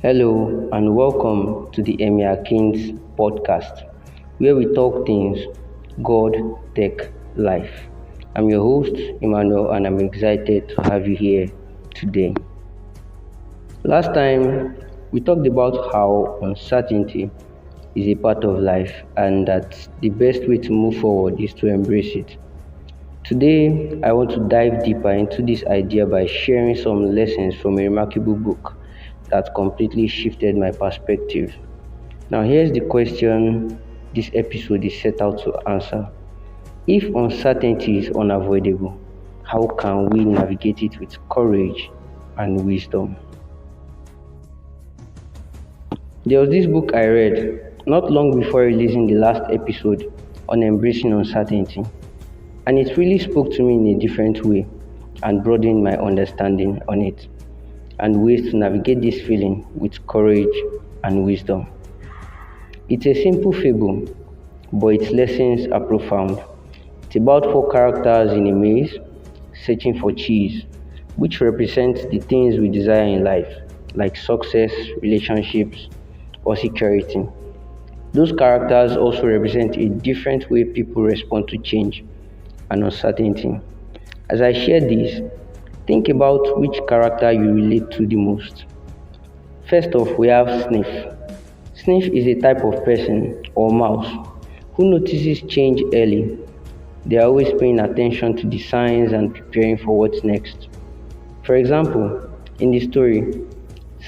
Hello and welcome to the Emmy Akintz podcast, where we talk things God, tech, life. I'm your host, Emmanuel, and I'm excited to have you here today. Last time, we talked about how uncertainty is a part of life and that the best way to move forward is to embrace it. Today, I want to dive deeper into this idea by sharing some lessons from a remarkable book that completely shifted my perspective. Now, here's the question this episode is set out to answer. If uncertainty is unavoidable, how can we navigate it with courage and wisdom? There was this book I read not long before releasing the last episode on embracing uncertainty, and it really spoke to me in a different way and broadened my understanding on it and ways to navigate this feeling with courage and wisdom. It's a simple fable, but its lessons are profound. It's about four characters in a maze searching for cheese, which represents the things we desire in life, like success, relationships, or security. Those characters also represent a different way people respond to change and uncertainty. As I share this, think about which character you relate to the most. First off, we have Sniff. Sniff is a type of person or mouse who notices change early. They are always paying attention to the signs and preparing for what's next. For example, in the story,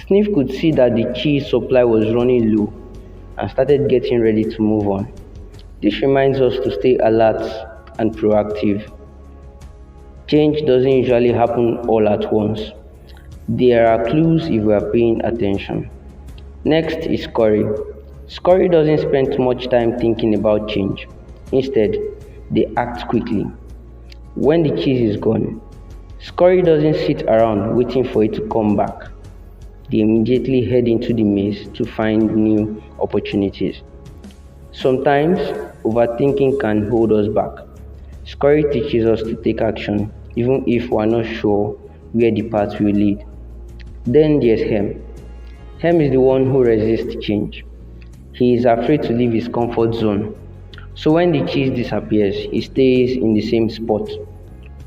Sniff could see that the cheese supply was running low and started getting ready to move on. This reminds us to stay alert and proactive. Change doesn't usually happen all at once. There are clues if we are paying attention. Next is Scurry. Scurry doesn't spend much time thinking about change. Instead, they act quickly. When the cheese is gone, Scurry doesn't sit around waiting for it to come back. They immediately head into the maze to find new opportunities. Sometimes, overthinking can hold us back. Scurry teaches us to take action even if we are not sure where the path will lead. Then there's Hem. Hem is the one who resists change. He is afraid to leave his comfort zone. So when the cheese disappears, he stays in the same spot,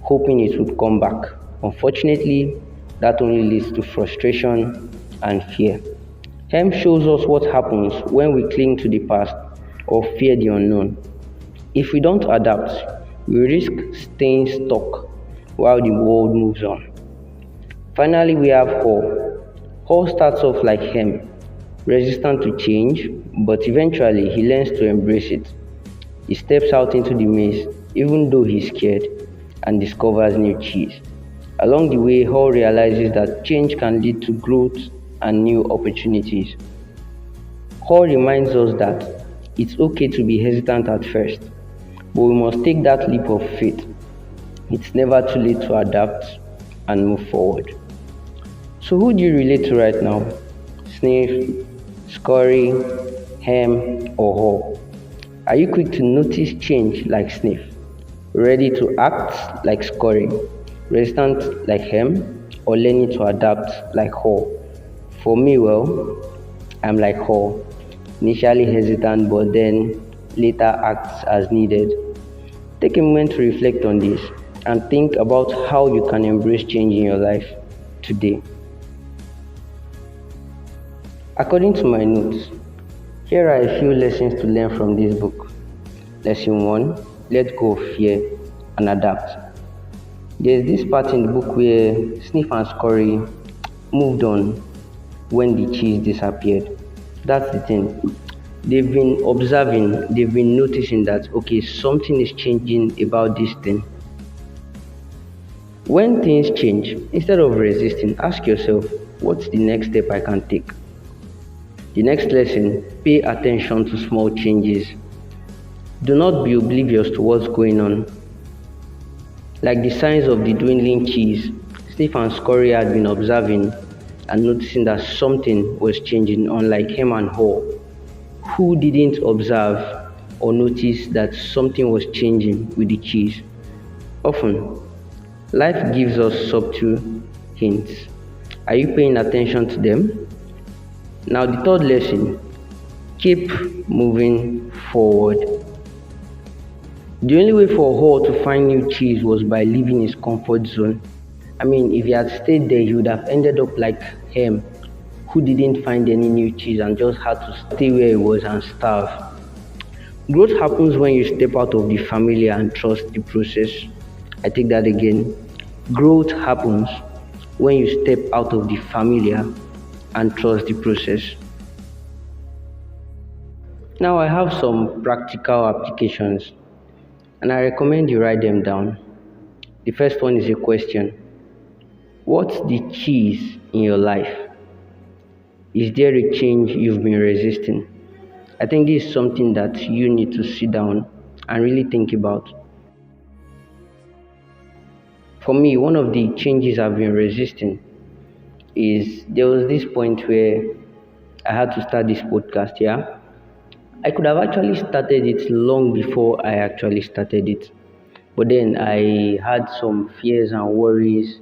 hoping it would come back. Unfortunately, that only leads to frustration and fear. Hem shows us what happens when we cling to the past or fear the unknown. If we don't adapt, we risk staying stuck while the world moves on. Finally, we have Haw. Haw starts off like Hem, resistant to change, but eventually he learns to embrace it. He steps out into the maze, even though he's scared, and discovers new cheese. Along the way, Haw realizes that change can lead to growth and new opportunities. Haw reminds us that it's okay to be hesitant at first, but we must take that leap of faith. It's never too late to adapt and move forward. So who do you relate to right now? Sniff, Scurry, Hem, or Haw? Are you quick to notice change like Sniff? Ready to act like Scurry? Resistant like Hem? Or learning to adapt like Haw? For me, I'm like Haw. Initially hesitant, but then later acts as needed. Take a moment to reflect on this and think about how you can embrace change in your life today. According to my notes, here are a few lessons to learn from this book. Lesson 1: let go of fear and adapt. There's this part in the book where Sniff and Scurry moved on when the cheese disappeared. That's the thing. They've been observing, they've been noticing that, okay, something is changing about this thing. When things change, instead of resisting, ask yourself, what's the next step I can take? The next lesson: pay attention to small changes. Do not be oblivious to what's going on. Like the signs of the dwindling cheese, Sniff and Scurry had been observing and noticing that something was changing, unlike Hem and Haw, who didn't observe or notice that something was changing with the cheese. Often, life gives us subtle hints. Are you paying attention to them? Now, the third lesson, keep moving forward. The only way for Hall to find new cheese was by leaving his comfort zone. I mean, if he had stayed there, he would have ended up like him, who didn't find any new cheese and just had to stay where he was and starve. Growth happens when you step out of the familiar and trust the process. I take that again. Growth happens when you step out of the familiar and trust the process. Now, I have some practical applications and I recommend you write them down. The first one is a question. What's the cheese in your life? Is there a change you've been resisting? I think this is something that you need to sit down and really think about. For me, one of the changes I've been resisting is there was this point where I had to start this podcast, yeah. I could have actually started it long before I actually started it. But then I had some fears and worries,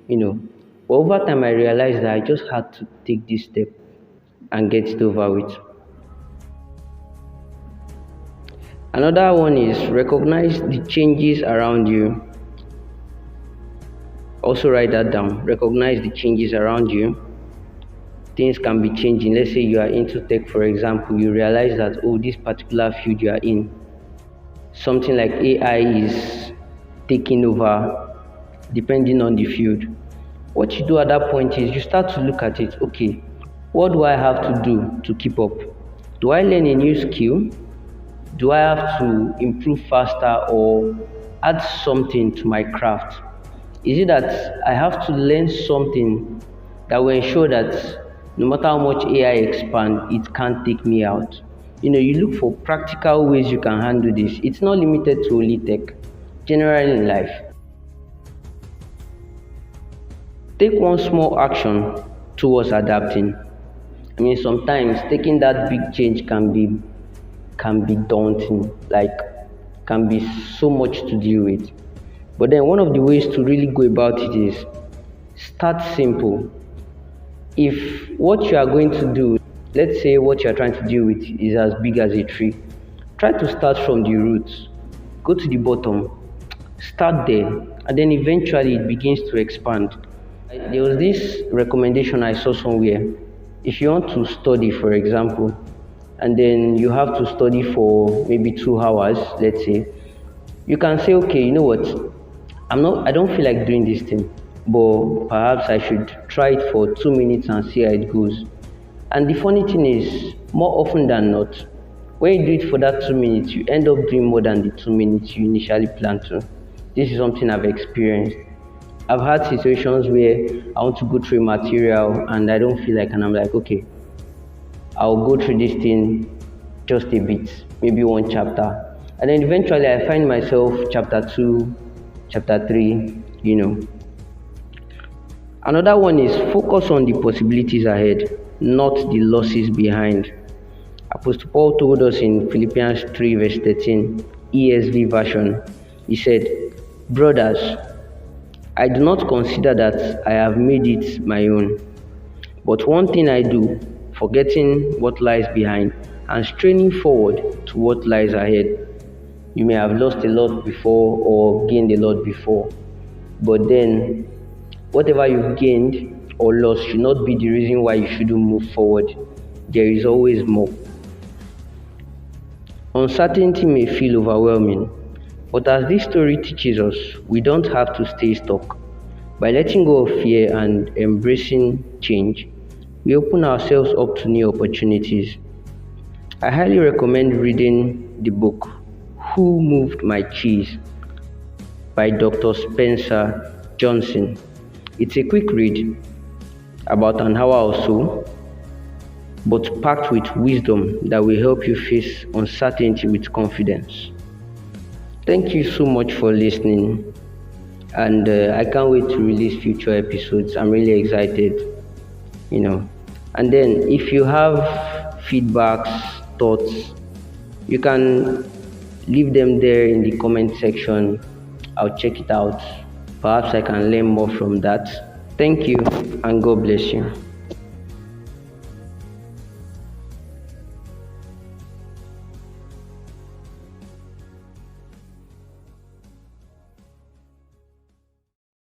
you know. But over time I realized that I just had to take this step and get it over with. Another one is recognize the changes around you. Also write that down. Recognize the changes around you. Things can be changing. Let's say you are into tech, for example, you realize that, oh, this particular field you are in, something like AI is taking over depending on the field. What you do at that point is you start to look at it. Okay, what do I have to do to keep up? Do I learn a new skill? Do I have to improve faster or add something to my craft? Is it that I have to learn something that will ensure that no matter how much AI expands, it can't take me out? You look for practical ways you can handle this. It's not limited to only tech, generally in life. Take one small action towards adapting. I mean, sometimes taking that big change can be daunting, like can be so much to deal with. But then one of the ways to really go about it is start simple. If what you are going to do, let's say what you are trying to deal with is as big as a tree, try to start from the roots, go to the bottom, start there, and then eventually it begins to expand. There was this recommendation I saw somewhere. If you want to study, for example, and then you have to study for maybe 2 hours, let's say, you can say, okay, you know what, I don't feel like doing this thing, but perhaps I should try it for 2 minutes and see how it goes. And the funny thing is, more often than not, when you do it for that 2 minutes, you end up doing more than the 2 minutes you initially planned to. This is something I've experienced. I've had situations where I want to go through material and I don't feel like, and I'm like, okay, I'll go through this thing just a bit, maybe one chapter. And then eventually I find myself chapter 2, chapter 3. Another one is focus on the possibilities ahead, not the losses behind. Apostle Paul told us in Philippians 3 verse 13, ESV version, he said, brothers, I do not consider that I have made it my own, but one thing I do, forgetting what lies behind and straining forward to what lies ahead. You may have lost a lot before or gained a lot before, but then whatever you've gained or lost should not be the reason why you shouldn't move forward. There is always more. Uncertainty may feel overwhelming, but as this story teaches us, we don't have to stay stuck. By letting go of fear and embracing change, we open ourselves up to new opportunities. I highly recommend reading the book Who Moved My Cheese by Dr. Spencer Johnson. It's a quick read, about an hour or so, but packed with wisdom that will help you face uncertainty with confidence. Thank you so much for listening, and I can't wait to release future episodes. I'm really excited. And then if you have feedbacks, thoughts, you can leave them there in the comment section. I'll check it out. Perhaps I can learn more from that. Thank you, and God bless you.